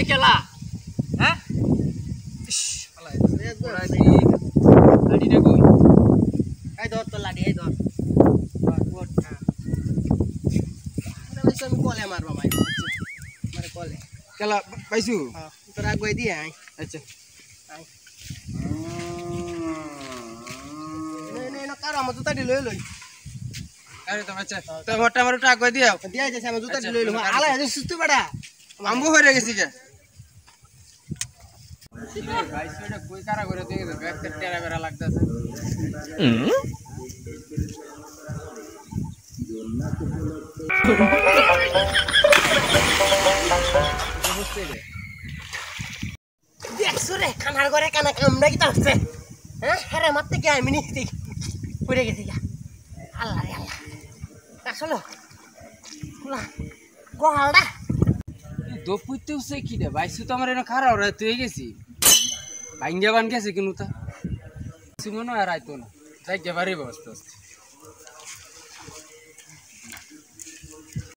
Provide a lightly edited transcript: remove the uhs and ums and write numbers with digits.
খেলা হ্যাঁ খেলা পাইছু তোর আগুয়াই দিয়ে আয় আচ্ছা কারো আমার জুতা লই লই আরে তো আচ্ছা তো মোটা মোটা আগুয়াই দিও দিয়া যাচ্ছে আমার জুতা লই লই আলা সুস্থ বড়া আম্বু হয়ে গেছি কে ভাই সেটা কই কারা করে দিয়ে গেছে ব্যাগ টেরা বেরা লাগতাছে দেখছো রে খানার ঘরে কানা কামড়া কি আসছে হ্যাঁ হেরে মারতে কি আমি নিতে পড়ে গেছি গা আল্লাহ রে আল্লাহ আসলে গোহালটা দপুইতেও সে কি রে ভাই তো আমার এনে খারাপ রে তুই গেছি ভাঙ্গা বান গেছে কিনু তা সুমনো আর আইতো না যাই কে বাড়ি বসতে